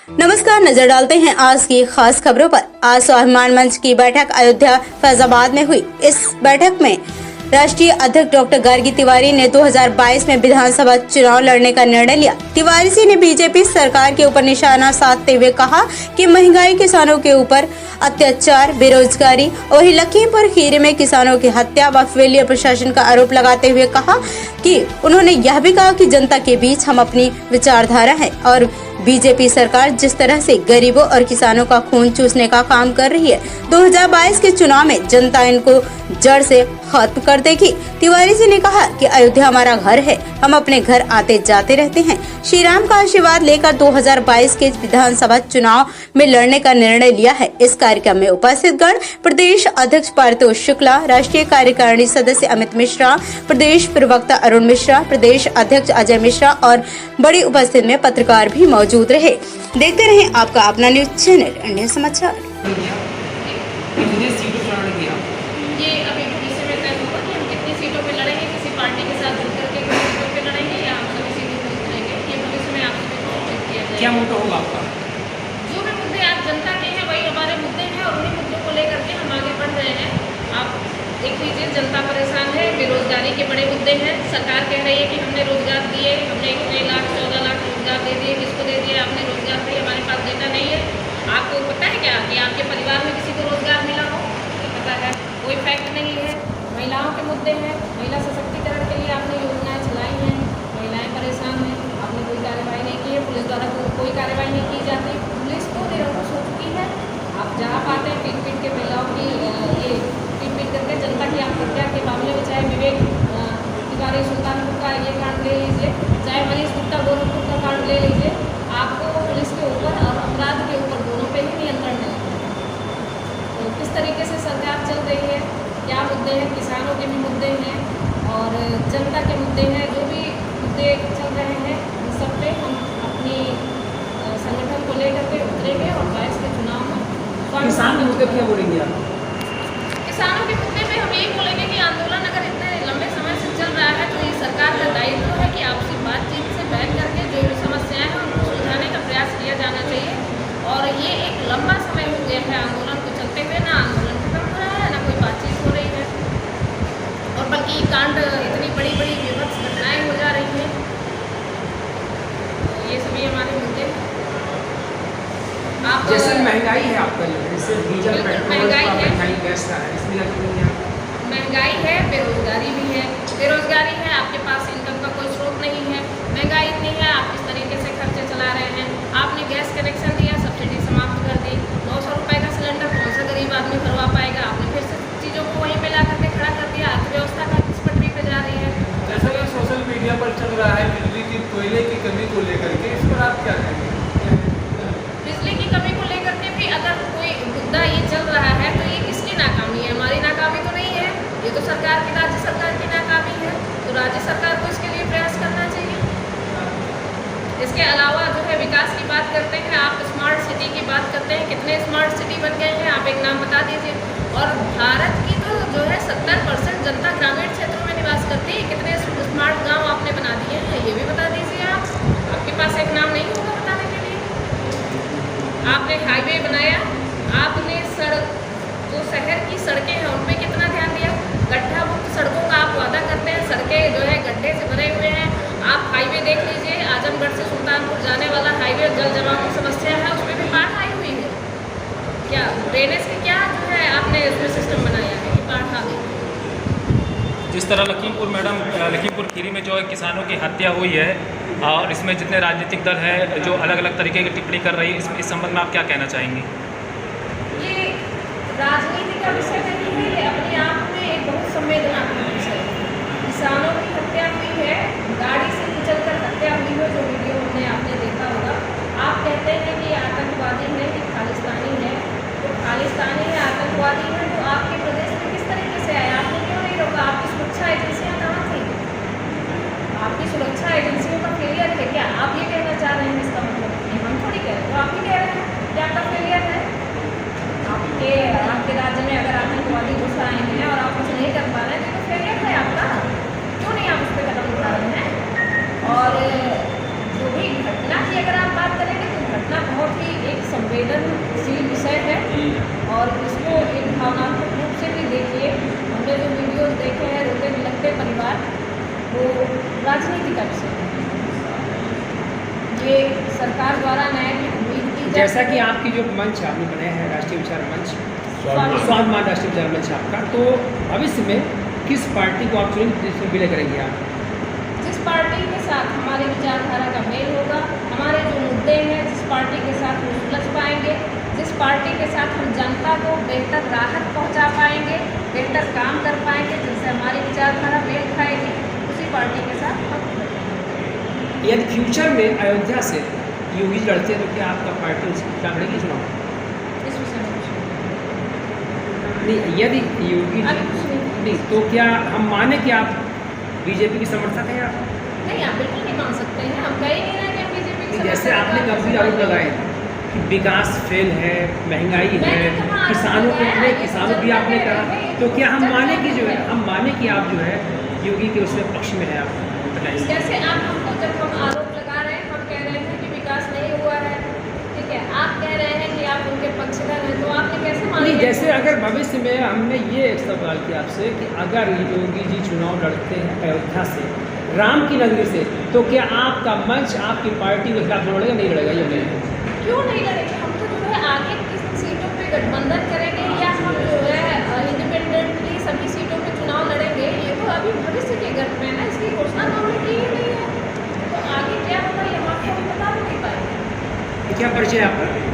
नमस्कार, नजर डालते हैं आज की खास खबरों पर। आज स्वाभिमान मंच की बैठक अयोध्या फैजाबाद में हुई। इस बैठक में राष्ट्रीय अध्यक्ष डॉक्टर गार्गी तिवारी ने 2022 में विधानसभा चुनाव लड़ने का निर्णय लिया। तिवारी जी ने बीजेपी सरकार के ऊपर निशाना साधते हुए कहा कि महंगाई, किसानों के ऊपर अत्याचार, बेरोजगारी और लखीमपुर खीरी में किसानों की हत्या व फेलियर प्रशासन का आरोप लगाते हुए कहा कि उन्होंने यह भी कहा कि जनता के बीच हम अपनी विचारधारा है और बीजेपी सरकार जिस तरह से गरीबों और किसानों का खून चूसने का काम कर रही है, 2022 के चुनाव में जनता इनको जड़ से खत्म कर देगी। तिवारी जी ने कहा कि अयोध्या हमारा घर है, हम अपने घर आते जाते रहते हैं। श्री राम का आशीर्वाद लेकर 2022 के विधानसभा चुनाव में लड़ने का निर्णय लिया है। इस कार्यक्रम में उपस्थित गण प्रदेश अध्यक्ष पारितोष शुक्ला, राष्ट्रीय कार्यकारिणी सदस्य अमित मिश्रा, प्रदेश प्रवक्ता अरुण मिश्रा, प्रदेश अध्यक्ष अजय मिश्रा और बड़ी उपस्थिति में पत्रकार भी मौजूद रहे। देखते रहे आपका अपना न्यूज चैनल इंडिया समाचार। ये अभी भविष्य में तय होगा कि हम कितनी सीटों पे लड़ेंगे, किसी पार्टी के साथ जुड़ करके कितनी सीटों पे लड़ेंगे या हम सभी सीटों पे उतरेंगे। ये भविष्य में आपसे निश्चित किया जाएगा। क्या मोटो होगा आपका? जो भी मुद्दे आप जनता के हैं वही हमारे मुद्दे हैं और उन्हीं मुद्दों को लेकर के हम आगे बढ़ रहे हैं। आप देख लीजिए, जनता परेशान है, बेरोजगारी के बड़े मुद्दे हैं। सरकार कह रही है कि हमने रोजगार दिए, हमने इतने लाख 14 लाख रोजगार दे दिए। किसको दे दिए आपने रोजगार दिए? हमारे पास डेटा नहीं है। आपको पता है क्या कि आपके परिवार में किसी को रोजगार मिला हो? पता है, कोई फैक्ट नहीं है। महिलाओं के मुद्दे हैं, महिला सशक्तिकरण के लिए आपने योजनाएं चलाई हैं, महिलाएं परेशान हैं, आपने कोई कार्रवाई नहीं की है, पुलिस द्वारा कोई कार्रवाई नहीं की जाती। पुलिस तो निरंकुश हो चुकी है। आप जहाँ पाते हैं पीट पीट के महिलाओं की ये पीट पीट करके जनता की आत्महत्या के मामले में, चाहे विवेक तिवारी सुल्तानपुर का ये कांड ले लीजिए, चाहे मनीष गुप्ता गोरखपुर का कांड ले लीजिए, आपको पुलिस के ऊपर और अपराध के ऊपर दोनों पे ही नियंत्रण नहीं है। तो किस तरीके से सरकार चल रही है, क्या मुद्दे हैं? किसानों के भी मुद्दे हैं और जनता के मुद्दे हैं। जो भी मुद्दे चल रहे हैं उन सब पे हम अपनी संगठन को लेकर के उतरेंगे और 22 के चुनाव में किसान के मुद्दे क्या बोलेंगे आप? किसानों के मुद्दे पे हम यही बोलेंगे कि आंदोलन अगर इतने लंबे समय से चल रहा है तो ये सरकार का दायित्व है कि आपसी बातचीत से बैठ करके जो भी समस्याएं हैं उनको सुलझाने का प्रयास किया जाना चाहिए। और ये एक लंबा समय हो गया है आंदोलन को चलते हुए, ना आंदोलन खत्म हो रहा है, ना कोई बातचीत हो रही है और बल्कि कांड इतनी बड़ी बड़ी विभत्स घटनाएं हो जा रही हैं। तो ये सभी हमारे मुद्दे हैं। आप जैसे महंगाई है आपका, जैसे डीजल पेट्रोल महंगाई गैस का है, इसमें लगेंगे आप? महंगाई है, बेरोजगारी भी है। बेरोजगारी है, आपके पास इनकम का कोई स्रोत नहीं है। महंगाई इतनी है, आप किस तरीके से खर्चे चला रहे हैं? आपने गैस कनेक्शन दिया, सब्सिडी समाप्त कर दी, 900 रुपये का सिलेंडर कौन सा गरीब आदमी भरवा पाएगा? आपने फिर से चीज़ों को वहीं पे ला करके खड़ा कर दिया। अर्थव्यवस्था का किस पटरी पे जा रही है? जैसा कि सोशल मीडिया पर चल रहा है बिजली की, कोयले की कमी को लेकर के, इस पर आप क्या कहेंगे? बिजली की कमी को लेकर के भी अगर कोई मुद्दा ये चल रहा है तो ये किसकी नाकामी है? हमारी नाकामी तो नहीं है, ये तो सरकार की, राज्य सरकार की नाकामी है। तो राज्य सरकार को इसके लिए प्रयास करना चाहिए। इसके अलावा जो है विकास की बात करते हैं आप, स्मार्ट सिटी की बात करते हैं, कितने स्मार्ट सिटी बन गए हैं? आप एक नाम बता दीजिए। और भारत की तो जो है 70% जनता ग्रामीण क्षेत्रों में निवास करती है, कितने स्मार्ट गाँव आपने बना दिए हैं ये भी बता दीजिए। आपके पास एक नाम नहीं होगा बताने के लिए। आपने हाईवे बनाया, आपने सड़क, जो शहर की सड़कें हैं उन पर कितना ध्यान दिया? गड्ढा मुक्त सड़कों का आप वादा करते हैं, सड़कें जो है गड्ढे से भरे हुए हैं। आप हाईवे देख लीजिए, आजमगढ़ से सुल्तानपुर जाने वाला हाईवे, जल जमाव की समस्या है, उसमें भी बाढ़ आई हुई है। क्या ड्रेनेज के क्या जो है आपने उसमें सिस्टम बनाया है कि बाढ़ आ गई? जिस तरह लखीमपुर खीरी में जो है किसानों की हत्या हुई है और इसमें जितने राजनीतिक दल है जो अलग अलग तरीके की टिप्पणी कर रही है, इस संबंध में आप क्या कहना चाहेंगी? ये राजनीति का विषय नहीं है, ये अपने आप में एक बहुत संवेदनात्मक विषय है। किसानों की हत्या हुई है, गाड़ी से कुचल कर हत्या हुई है, जो वीडियो में आपने देखा होगा। आप कहते हैं कि आतंकवादी है, कि खालिस्तानी है। तो खालिस्तानी है, आतंकवादी है, तो आपके प्रदेश में किस तरीके से आया? आपने क्यों नहीं रोका? आपकी सुरक्षा एजेंसियाँ कहाँ थी? आपकी सुरक्षा एजेंसियों का फेलियर है क्या? आप ये कहना चाह रहे हैं? इसका मतलब हम थोड़ी कह रहे हैं, तो आप ही कह रहे हैं कि आपका फेलियर है। आपके राज्य में अगर आतंकवादी घुस आए हैं और आप कुछ नहीं कर पा रहे हैं तो फेलियर है आपका। क्यों नहीं आप उस पर कदम उठा रहे हैं? और जो भी घटना की अगर आप बात करेंगे तो घटना बहुत ही संवेदनशील विषय है और इसको एक भावनात्मक रूप से भी देखिए। हमने जो वीडियोस देखे हैं रोते बिलखते परिवार, वो राजनीति का विषय है। ये सरकार द्वारा न्याय की उम्मीद की जाती है। जैसा कि आपकी जो मंच आपने बनाया है राष्ट्रीय विचार मंच, स्वाभिमान राष्ट्रीय विचार मंच आपका, तो भविष्य में किस पार्टी को आप चुनेंगे, जिसमें विलय करेंगे आप? जिस पार्टी के साथ हमारे विचारधारा का मेल होगा, हमारे जो मुद्दे हैं जिस पार्टी के साथ वो सुलझ पाएंगे, जिस पार्टी के साथ हम जनता को बेहतर राहत पहुंचा पाएंगे, बेहतर काम कर पाएंगे, जिनसे हमारी विचारधारा मेल खाएगी, उसी पार्टी के साथ हम यदि फ्यूचर में अयोध्या से योगी लड़ते हैं तो क्या आपका पार्टी क्या लड़ेगी चुनाव? इस विषय में कुछ नहीं, यदि योगी अभी कुछ नहीं तो क्या हम माने कि आप बीजेपी की समर्थक हैं? आप नहीं, आप बिल्कुल नहीं मान सकते हैं। हम कह ही नहीं रहे कि हम बीजेपी की जैसे समर्थक आपने हैं। गंभीर आरोप लगाए कि विकास फेल है, महंगाई है, मैंने कहा आरोप किसानों को लगाया, नहीं, किसानों भी आपने जब कहा, मैंने तो क्या हम जब माने कि मैंने जो है हम माने कि आप जो है योगी के उसमें पक्ष में है? आप बताइए। जैसे आप हमको जब हम आरोप लगा रहे हैं, हम कह रहे हैं कि विकास नहीं हुआ है, ठीक है, आप कह रहे हैं कि आप उनके पक्षधर हैं, तो आपने कैसे मान नहीं, लिया? जैसे अगर भविष्य में हमने ये एक सवाल किया आपसे कि अगर योगी जी चुनाव लड़ते हैं अयोध्या से, राम की नगरी से, तो क्या आपका मंच आपकी पार्टी के खिलाफ लड़ेगा, नहीं लड़ेगा? ये नहीं, क्यों नहीं लड़ेंगे? हम तो जो है आगे किस सीटों पे गठबंधन करेंगे या हम जो है इंडिपेंडेंटली सभी सीटों पे चुनाव लड़ेंगे, ये तो अभी भविष्य के गठ में है ना, इसकी घोषणा तो हमने की ही नहीं है। तो आगे क्या होगा ये हम आपको अभी बता भी नहीं पाएंगे। क्या परिचय है आपका?